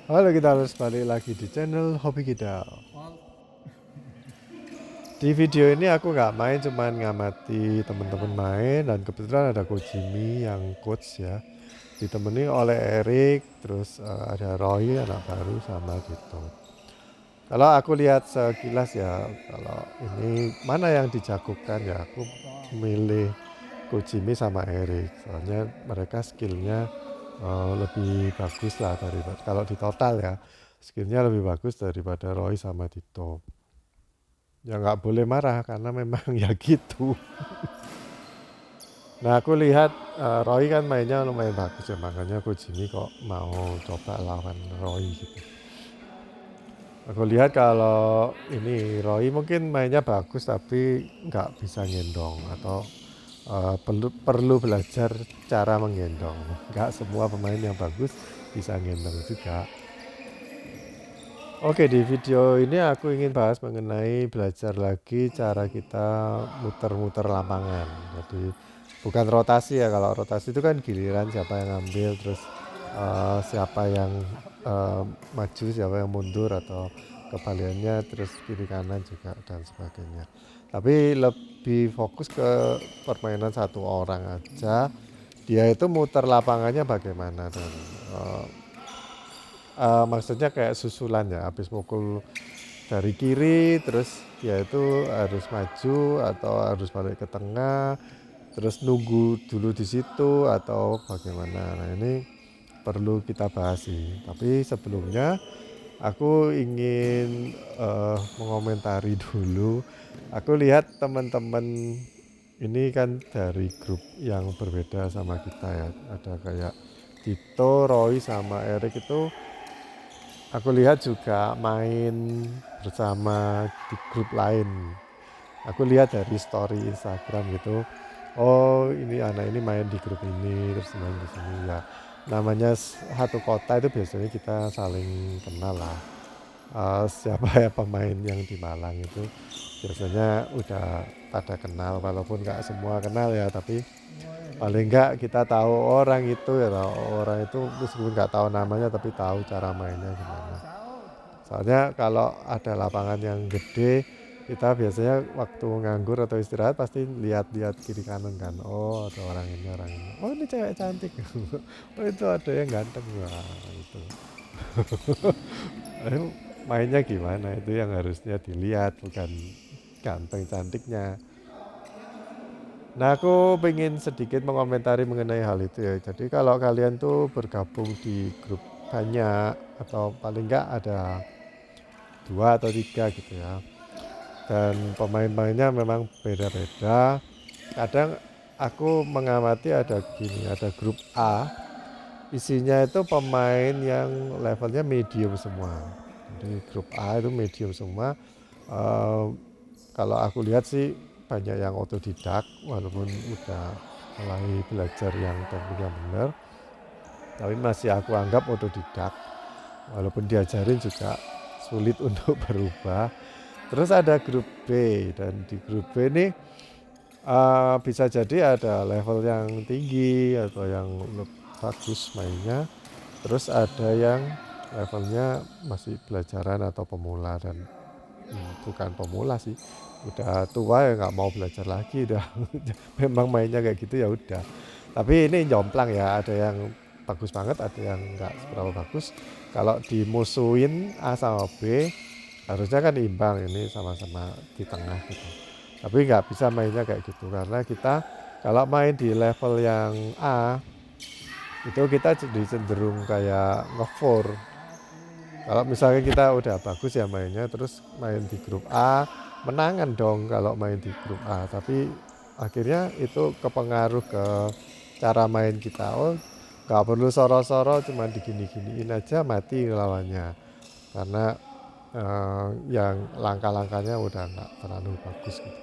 Halo, kita harus balik lagi di channel Hobi Kita. Di video ini aku nggak main, cuman ngamati teman-teman main dan kebetulan ada Coach Jimmy yang coach ya. Ditemani oleh Erik, terus ada Roy anak baru sama gitu. Kalau aku lihat sekilas ya, kalau ini mana yang dijagokan ya, aku milih Coach Jimmy sama Erik. Soalnya mereka skillnya lebih bagus lah daripada kalau di total ya, skillnya lebih bagus daripada Roy sama Tito. Ya nggak boleh marah karena memang ya gitu. Nah aku lihat Roy kan mainnya lumayan bagus ya, makanya Coach Jimmy kok mau coba lawan Roy gitu. Aku lihat kalau ini Roy mungkin mainnya bagus tapi nggak bisa ngendong atau perlu belajar cara menggendong. Nggak semua pemain yang bagus bisa ngendong juga. Oke, di video ini aku ingin bahas mengenai belajar lagi cara kita muter-muter lapangan. Jadi bukan rotasi ya, kalau rotasi itu kan giliran siapa yang ambil, terus siapa yang eh, maju, siapa yang mundur atau kebalikannya, terus kiri kanan juga dan sebagainya. Tapi lebih fokus ke permainan satu orang aja. Dia itu muter lapangannya bagaimana dan maksudnya kayak susulan ya, habis mukul dari kiri terus dia itu harus maju atau harus balik ke tengah, terus nunggu dulu di situ atau bagaimana. Nah ini perlu kita bahas sih. Tapi sebelumnya aku ingin mengomentari dulu. Aku lihat teman-teman ini kan dari grup yang berbeda sama kita ya. Ada kayak Tito, Roy sama Erik itu aku lihat juga main bersama di grup lain. Aku lihat dari story Instagram gitu. Oh, ini anak ini main di grup ini, terus main di sini ya. Namanya satu kota itu biasanya kita saling kenal lah. Siapa ya pemain yang di Malang itu biasanya udah pada kenal, walaupun nggak semua kenal ya, tapi paling nggak kita tahu orang itu ya, tahu orang itu meskipun nggak tahu namanya tapi tahu cara mainnya gimana. Soalnya kalau ada lapangan yang gede, kita biasanya waktu nganggur atau istirahat pasti lihat-lihat kiri kanan kan. Oh, ada orang ini, orang ini. Oh, ini cewek cantik. Oh, itu ada yang ganteng. Wah, itu. Mainnya gimana? Itu yang harusnya dilihat, bukan ganteng cantiknya. Nah, aku pengen sedikit mengomentari mengenai hal itu ya. Jadi kalau kalian tuh bergabung di grup banyak atau paling enggak ada 2 atau 3 gitu ya. Dan pemain-pemainnya memang beda-beda. Kadang aku mengamati ada gini, ada grup A, isinya itu pemain yang levelnya medium semua. Jadi grup A itu medium semua. Eh, Kalau aku lihat sih banyak yang otodidak, walaupun udah mulai belajar yang teknik yang benar, tapi masih aku anggap otodidak. Walaupun diajarin juga sulit untuk berubah. Terus ada grup B, dan di grup B ini bisa jadi ada level yang tinggi atau yang bagus mainnya. Terus ada yang levelnya masih pelajaran atau pemula dan bukan pemula sih, udah tua ya nggak mau belajar lagi udah. Memang mainnya kayak gitu ya udah. Tapi ini jomplang ya, ada yang bagus banget, ada yang nggak seberapa bagus. Kalau dimusuhin A sama B harusnya kan imbang, ini sama-sama di tengah gitu. Tapi nggak bisa mainnya kayak gitu karena kita kalau main di level yang A itu kita jadi cenderung kayak ngefor. Kalau misalnya kita udah bagus ya mainnya, terus main di grup A, menangan dong kalau main di grup A. Tapi akhirnya itu kepengaruh ke cara main kita. Oh, nggak perlu soro-soro, cuma digini-giniin aja mati lawannya. Karena yang langkah-langkahnya udah nggak terlalu bagus gitu.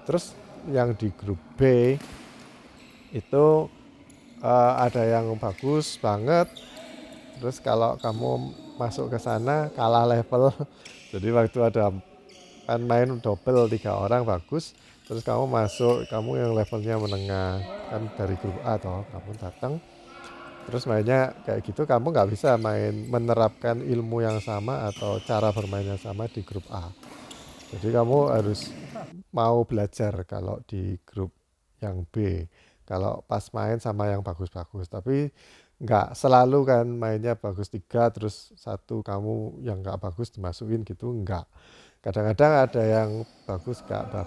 Terus yang di grup B itu ada yang bagus banget. Terus kalau kamu masuk ke sana kalah level. Jadi waktu ada kan main double 3 orang bagus, terus kamu masuk, kamu yang levelnya menengah kan dari grup A toh, kamu datang Terus mainnya kayak gitu, kamu nggak bisa menerapkan ilmu yang sama atau cara bermain yang sama di grup A. Jadi kamu harus mau belajar kalau di grup yang B. Kalau pas main sama yang bagus-bagus. Tapi nggak selalu kan mainnya bagus tiga terus satu kamu yang nggak bagus dimasukin gitu, nggak. Kadang-kadang ada yang bagus nggak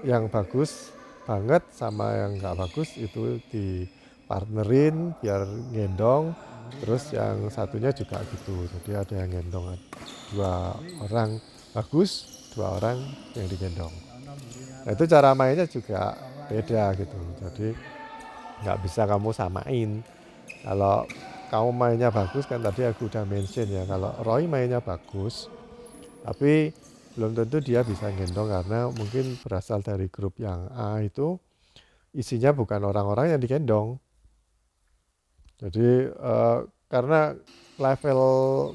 yang bagus banget sama yang nggak bagus itu dipartnerin biar gendong. Terus yang satunya juga gitu. Jadi ada yang gendong dua orang bagus, dua orang yang digendong. Nah itu cara mainnya juga beda gitu. Jadi nggak bisa kamu samain. Kalau kamu mainnya bagus kan tadi aku udah mention ya. Kalau Roy mainnya bagus, tapi belum tentu dia bisa gendong karena mungkin berasal dari grup yang A itu isinya bukan orang-orang yang digendong. Jadi karena level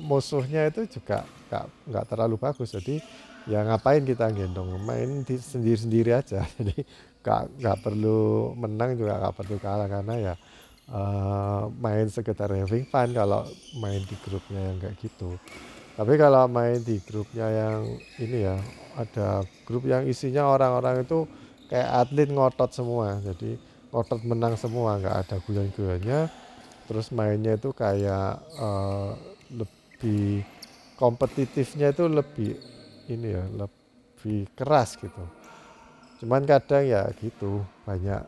musuhnya itu juga nggak terlalu bagus. Jadi ya ngapain kita gendong, main sendiri-sendiri aja. Jadi nggak perlu menang juga nggak perlu kalah karena ya main sekedar having fun kalau main di grupnya yang kayak gitu. Tapi kalau main di grupnya yang ini ya, ada grup yang isinya orang-orang itu kayak atlet ngotot semua. Jadi ngotot menang semua, nggak ada guyon-guyonnya. Terus mainnya itu kayak lebih kompetitifnya itu lebih ini ya, lebih keras gitu. Cuman kadang ya gitu, banyak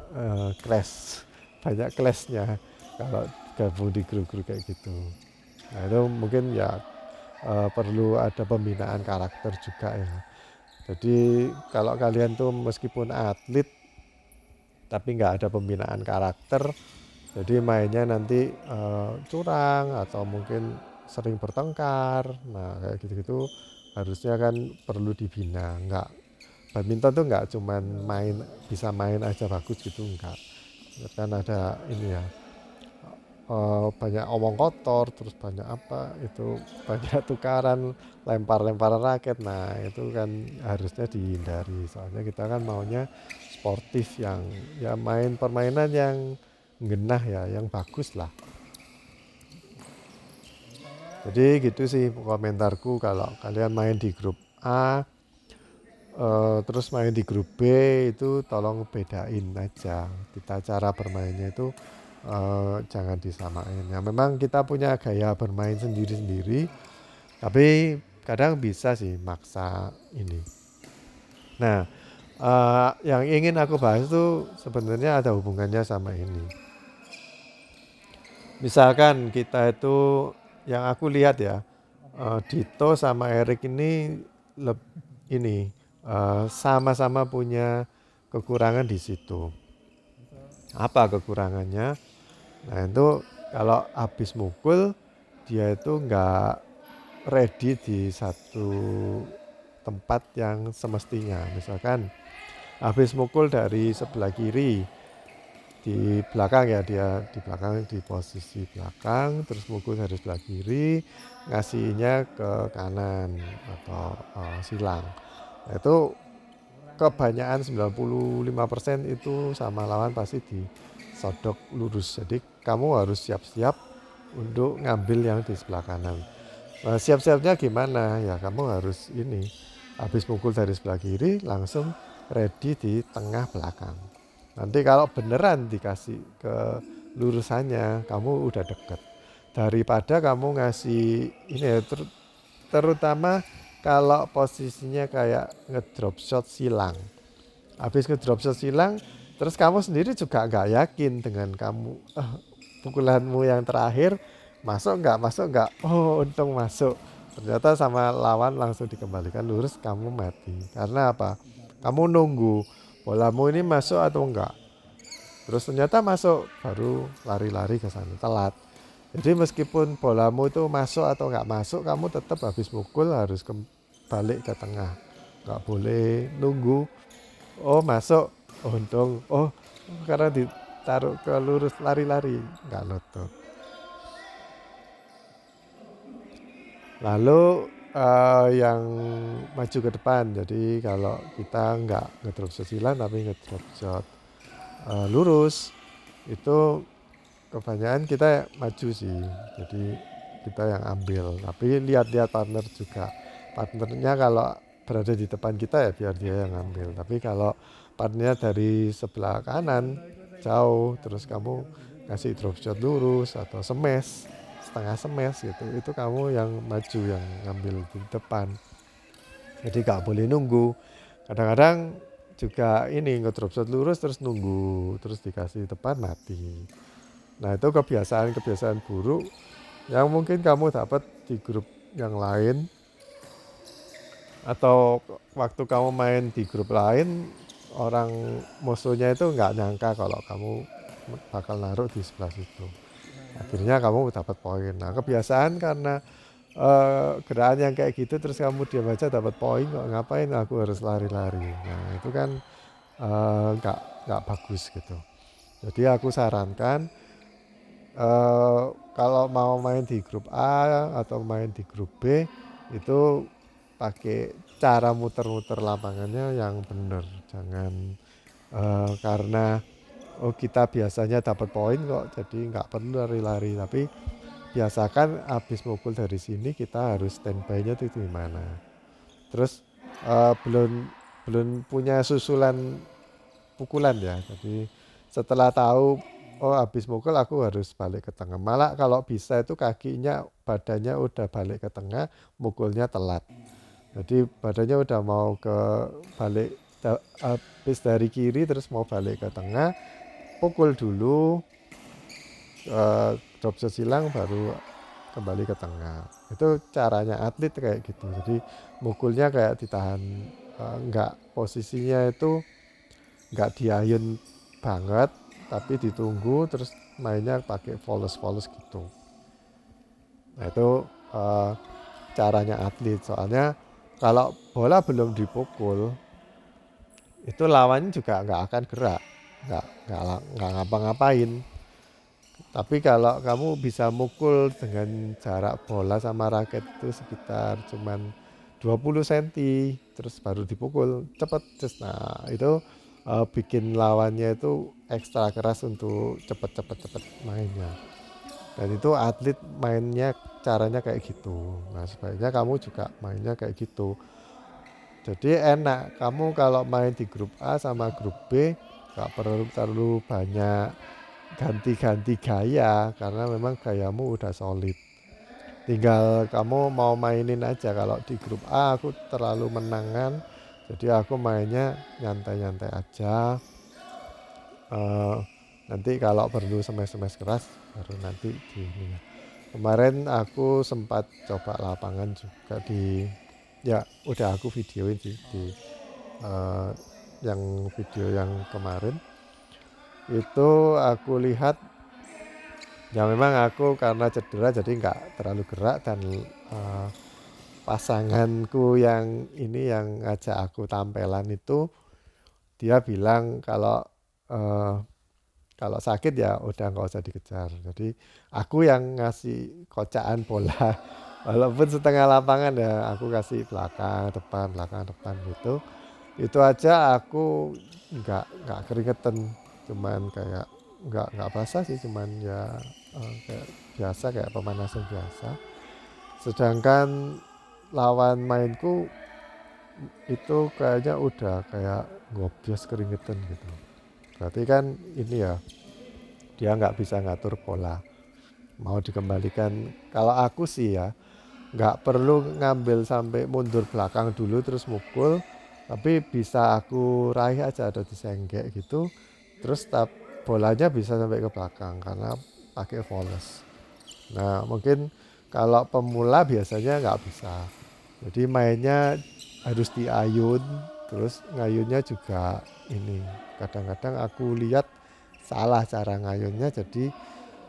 clash, banyak clashnya kalau gabung di grup-grup kayak gitu. Nah itu mungkin ya perlu ada pembinaan karakter juga ya. Jadi kalau kalian tuh meskipun atlet tapi nggak ada pembinaan karakter, jadi mainnya nanti curang atau mungkin sering bertengkar. Nah kayak gitu-gitu harusnya kan perlu dibina. Nggak, badminton tuh nggak cuman bisa main aja bagus gitu, enggak. Kan ada ini ya, banyak omong kotor, terus banyak apa itu, banyak tukaran, lempar-lemparan raket. Nah itu kan harusnya dihindari. Soalnya kita kan maunya sportif yang ya main permainan yang genah ya, yang bagus lah. Jadi gitu sih komentarku kalau kalian main di grup A, terus main di grup B itu tolong bedain aja. Kita cara bermainnya itu jangan disamain. Ya memang kita punya gaya bermain sendiri-sendiri, tapi kadang bisa sih maksa ini. Nah, yang ingin aku bahas tuh sebenarnya ada hubungannya sama ini. Misalkan kita itu yang aku lihat ya, Dito sama Erik ini ini sama-sama punya kekurangan di situ. Apa kekurangannya? Nah itu kalau habis mukul dia itu nggak ready di satu tempat yang semestinya. Misalkan habis mukul dari sebelah kiri, di belakang ya, dia di belakang, di posisi belakang, terus mukul dari sebelah kiri, ngasihnya ke kanan atau silang. Nah, itu kebanyakan 95% itu sama lawan pasti disodok lurus. Jadi kamu harus siap-siap untuk ngambil yang di sebelah kanan. Nah, siap-siapnya gimana? Ya kamu harus ini, habis mukul dari sebelah kiri langsung ready di tengah belakang. Nanti kalau beneran dikasih ke lurusannya, kamu udah deket. Daripada kamu ngasih ini ya, terutama kalau posisinya kayak ngedrop shot silang. Habis ngedrop shot silang, terus kamu sendiri juga nggak yakin dengan kamu pukulanmu yang terakhir masuk nggak. Oh untung masuk. Ternyata sama lawan langsung dikembalikan lurus, kamu mati. Karena apa? Kamu nunggu bolamu ini masuk atau enggak. Terus ternyata masuk, baru lari-lari ke sana, telat. Jadi meskipun bolamu itu masuk atau nggak masuk, kamu tetap habis mukul harus balik ke tengah. Nggak boleh nunggu. Oh masuk, oh untung. Oh karena ditaruh ke lurus, lari-lari, nggak nutup. Lalu yang maju ke depan. Jadi kalau kita nggak ngedrop shot silang tapi ngedrop shot lurus, itu kebanyakan kita maju sih, jadi kita yang ambil, tapi lihat-lihat partner juga. Partnernya kalau berada di depan kita ya biar dia yang ambil, tapi kalau partnernya dari sebelah kanan jauh terus kamu kasih drop shot lurus atau smash setengah smash gitu, itu kamu yang maju yang ngambil di depan, jadi gak boleh nunggu. Kadang-kadang juga ini ngedrop shot lurus terus nunggu terus dikasih depan mati. Nah itu kebiasaan-kebiasaan buruk yang mungkin kamu dapat di grup yang lain, atau waktu kamu main di grup lain orang musuhnya itu nggak nyangka kalau kamu bakal naruh di sebelah situ. Akhirnya kamu dapat poin. Nah kebiasaan karena gerakan yang kayak gitu terus kamu diam aja dapat poin, kok ngapain aku harus lari-lari. Nah itu kan nggak bagus gitu. Jadi aku sarankan kalau mau main di grup A atau main di grup B itu pakai cara muter-muter lapangannya yang benar. Jangan karena kita biasanya dapat poin kok jadi nggak perlu lari-lari, tapi biasakan habis mukul dari sini kita harus standby-nya itu di mana. Terus belum belum punya susulan pukulan ya. Jadi setelah tahu oh habis mukul aku harus balik ke tengah. Malah kalau bisa itu kakinya badannya udah balik ke tengah, mukulnya telat. Jadi badannya udah mau ke balik habis dari kiri terus mau balik ke tengah, pukul dulu drop shot silang baru kembali ke tengah. Itu caranya atlet kayak gitu. Jadi mukulnya kayak ditahan, enggak posisinya itu nggak diayun banget tapi ditunggu terus mainnya pakai voles gitu. Nah itu uh, caranya atlet, soalnya kalau bola belum dipukul itu lawannya juga nggak akan gerak, nggak ngapa-ngapain. Tapi kalau kamu bisa mukul dengan jarak bola sama raket itu sekitar cuman 20 cm terus baru dipukul cepet. Nah itu bikin lawannya itu ekstra keras untuk cepet mainnya. Dan itu atlet mainnya caranya kayak gitu. Nah sebaiknya kamu juga mainnya kayak gitu. Jadi enak kamu kalau main di grup A sama grup B gak perlu terlalu banyak ganti-ganti gaya karena memang gayamu udah solid. Tinggal kamu mau mainin aja. Kalau di grup A aku terlalu menangan, jadi aku mainnya nyantai-nyantai aja. Nanti kalau perlu smash keras baru nanti di ini. Kemarin aku sempat coba lapangan juga di, ya udah aku videoin sih di yang video yang kemarin itu aku lihat. Ya memang aku karena cedera jadi nggak terlalu gerak, dan pasanganku yang ini yang ngajak aku tampelan itu dia bilang eh, kalau sakit ya udah nggak usah dikejar. Jadi aku yang ngasih kocaan bola walaupun setengah lapangan ya aku kasih belakang depan gitu. Itu aja aku nggak keringetan, cuman kayak nggak basah sih, cuman ya kayak biasa kayak pemanasan biasa. Sedangkan lawan mainku itu kayaknya udah kayak ngobios keringetan gitu. Berarti kan ini ya dia nggak bisa ngatur pola. Mau dikembalikan, kalau aku sih ya nggak perlu ngambil sampai mundur belakang dulu terus mukul, tapi bisa aku raih aja atau disenggek gitu, terus bolanya bisa sampai ke belakang karena pakai voles. Nah mungkin kalau pemula biasanya nggak bisa, jadi mainnya harus diayun, terus ngayunnya juga ini. Kadang-kadang aku lihat salah cara ngayunnya, jadi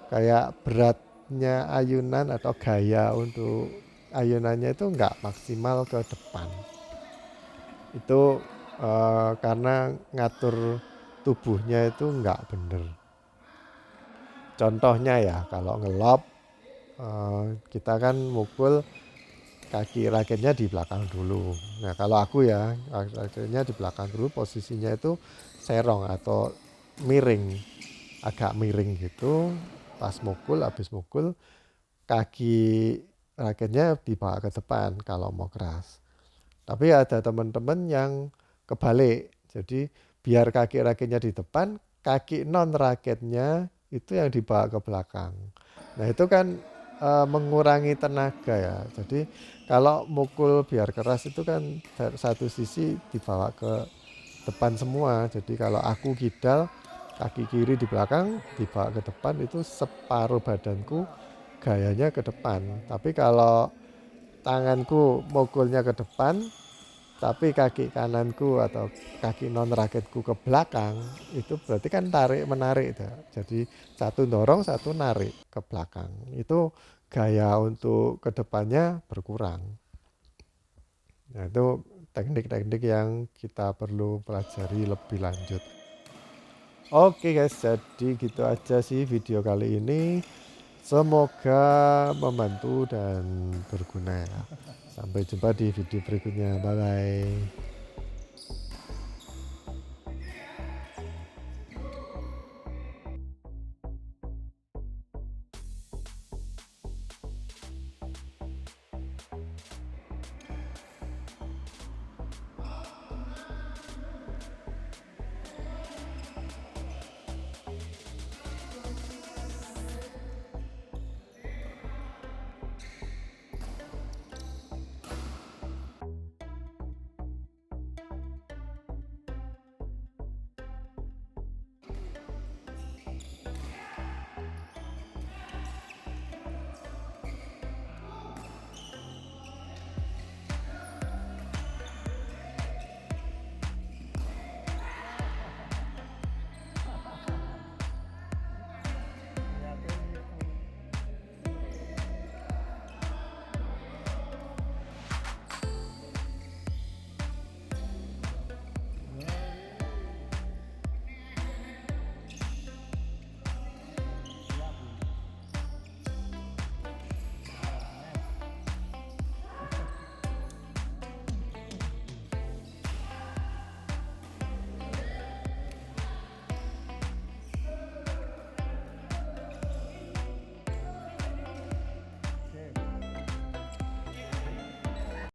kayak beratnya ayunan atau gaya untuk ayunannya itu nggak maksimal ke depan. Itu karena ngatur tubuhnya itu nggak bener. Contohnya ya kalau ngelob kita kan mukul kaki raketnya di belakang dulu. Nah kalau aku ya raketnya di belakang dulu, posisinya itu serong atau miring, agak miring gitu. pas mukul, habis mukul kaki raketnya dibawa ke depan kalau mau keras. Tapi ada teman-teman yang kebalik. Jadi biar kaki raketnya di depan, kaki non raketnya itu yang dibawa ke belakang. Nah itu kan mengurangi tenaga ya. Jadi kalau mukul biar keras itu kan dari satu sisi dibawa ke depan semua. Jadi kalau aku kidal, kaki kiri di belakang dibawa ke depan, itu separuh badanku gayanya ke depan. Tapi kalau tanganku mukulnya ke depan, tapi kaki kananku atau kaki non raketku ke belakang, itu berarti kan tarik menarik itu. Jadi satu dorong, satu narik ke belakang. Itu gaya untuk kedepannya berkurang. Nah itu teknik-teknik yang kita perlu pelajari lebih lanjut. Oke guys, jadi gitu aja sih video kali ini. Semoga membantu dan berguna ya. Sampai jumpa di video berikutnya. Bye bye.